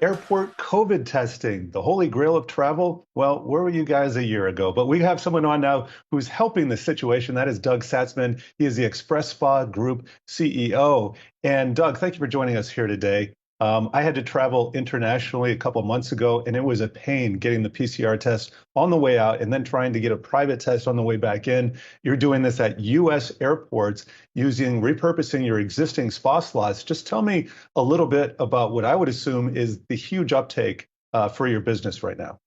Airport COVID testing, the holy grail of travel. Well, where were you guys a year ago? But we have someone on now who's helping the situation. That is Doug Satzman. He is the XpresSpa Group CEO. And Doug, thank you for joining us here today. I had to travel internationally a couple of months ago, and it was a pain getting the PCR test on the way out and then trying to get a private test on the way back in. You're doing this at U.S. airports repurposing your existing spa slots. Just tell me a little bit about what I would assume is the huge uptake for your business right now.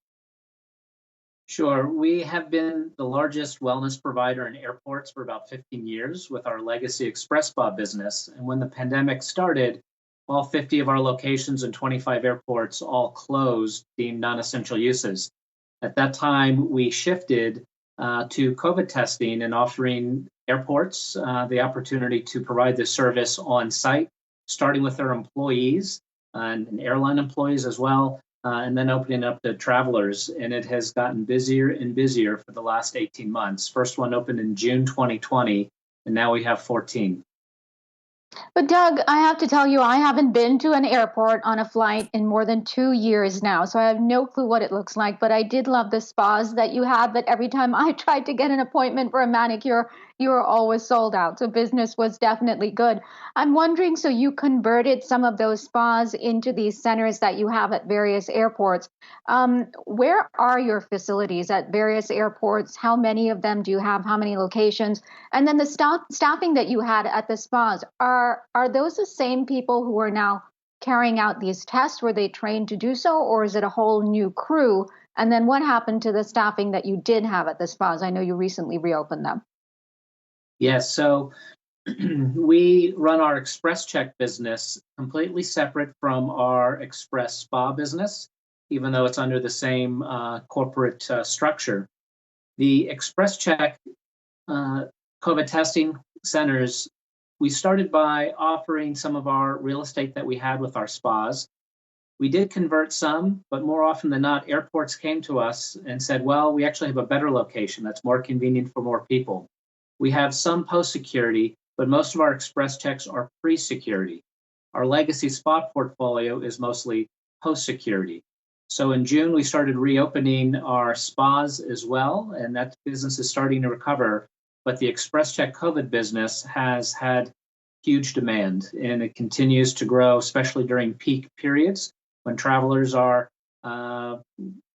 Sure. We have been the largest wellness provider in airports for about 15 years with our legacy XpresSpa business. And when the pandemic started, all 50 of our locations and 25 airports all closed, deemed non-essential uses. At that time, we shifted to COVID testing and offering airports the opportunity to provide this service on site, starting with their employees and airline employees as well, and then opening up to travelers. And it has gotten busier and busier for the last 18 months. First one opened in June 2020, and now we have 14. But Doug, I have to tell you, I haven't been to an airport on a flight in more than 2 years now, so I have no clue what it looks like. But I did love the spas that you had, but every time I tried to get an appointment for a manicure, you were always sold out. So business was definitely good. I'm wondering, so you converted some of those spas into these centers that you have at various airports. Where are your facilities at various airports? How many of them do you have? How many locations? And then the staffing that you had at the spas, are those the same people who are now carrying out these tests? Were they trained to do so, or is it a whole new crew? And then what happened to the staffing that you did have at the spas? I know you recently reopened them. Yes, so we run our XpresCheck business completely separate from our XpresSpa business, even though it's under the same corporate structure. The XpresCheck COVID testing centers, we started by offering some of our real estate that we had with our spas. We did convert some, but more often than not, airports came to us and said, well, we actually have a better location that's more convenient for more people. We have some post-security, but most of our XpresChecks are pre-security. Our legacy spa portfolio is mostly post-security. So in June, we started reopening our spas as well, and that business is starting to recover. But the XpresCheck COVID business has had huge demand, and it continues to grow, especially during peak periods when travelers are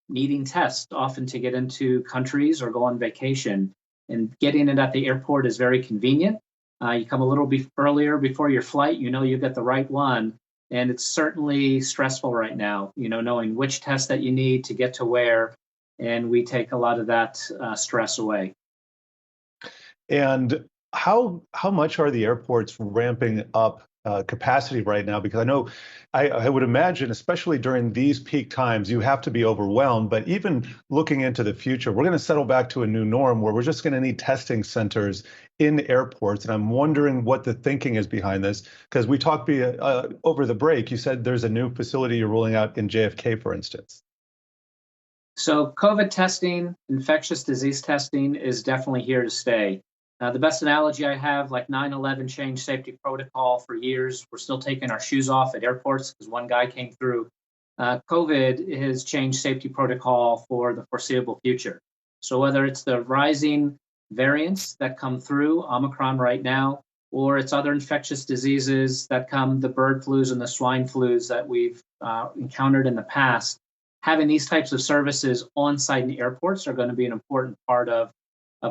needing tests, often to get into countries or go on vacation. And getting it at the airport is very convenient. You come a little bit earlier before your flight, you know you get the right one. And it's certainly stressful right now, knowing which test that you need to get to where. And we take a lot of that stress away. And how much are the airports ramping up capacity right now? Because I know I would imagine, especially during these peak times, you have to be overwhelmed. But even looking into the future, we're going to settle back to a new norm where we're just going to need testing centers in airports. And I'm wondering what the thinking is behind this, because we talked over the break. You said there's a new facility you're rolling out in JFK, for instance. So COVID testing, infectious disease testing is definitely here to stay. The best analogy I have, like 9/11 changed safety protocol for years. We're still taking our shoes off at airports because one guy came through. COVID has changed safety protocol for the foreseeable future. So whether it's the rising variants that come through, Omicron right now, or it's other infectious diseases that come, the bird flus and the swine flus that we've encountered in the past, having these types of services on site in airports are going to be an important part of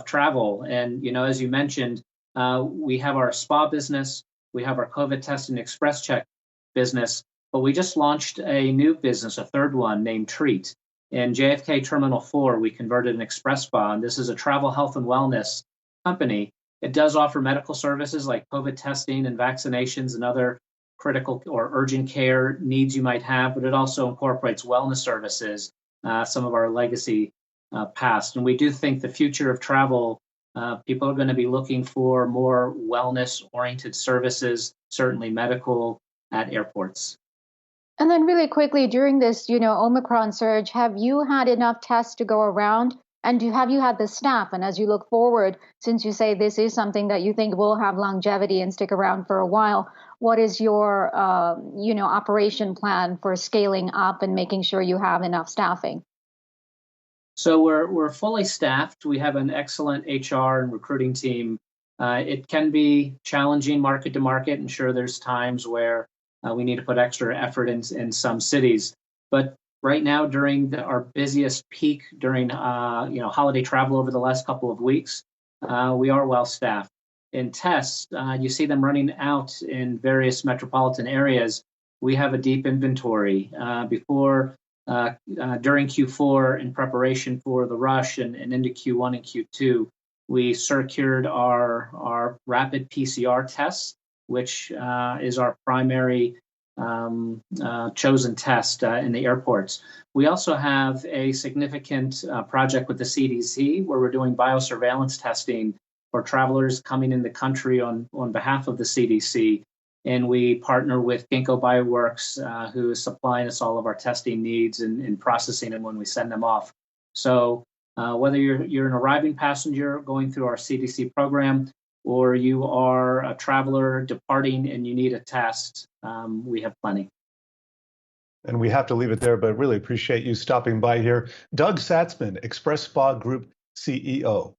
travel. And, as you mentioned, we have our spa business, we have our COVID testing XpresCheck business, but we just launched a new business, a third one named Treat. In JFK Terminal 4, we converted an XpresSpa, and this is a travel health and wellness company. It does offer medical services like COVID testing and vaccinations and other critical or urgent care needs you might have, but it also incorporates wellness services, some of our legacy past. And we do think the future of travel, people are going to be looking for more wellness-oriented services, certainly medical at airports. And then really quickly, during this, Omicron surge, have you had enough tests to go around? And have you had the staff? And as you look forward, since you say this is something that you think will have longevity and stick around for a while, what is your operation plan for scaling up and making sure you have enough staffing? So we're fully staffed. We have an excellent HR and recruiting team. It can be challenging market to market, and sure, there's times where we need to put extra effort in some cities. But right now, during our busiest peak during holiday travel over the last couple of weeks, we are well staffed. In tests, you see them running out in various metropolitan areas. We have a deep inventory. During Q4, in preparation for the rush and into Q1 and Q2, we secured our rapid PCR tests, which is our primary chosen test in the airports. We also have a significant project with the CDC where we're doing biosurveillance testing for travelers coming in the country on behalf of the CDC. And we partner with Ginkgo Bioworks, who is supplying us all of our testing needs and processing them when we send them off. So whether you're an arriving passenger going through our CDC program, or you are a traveler departing and you need a test, we have plenty. And we have to leave it there, but really appreciate you stopping by here. Doug Satzman, XpresSpa Group CEO.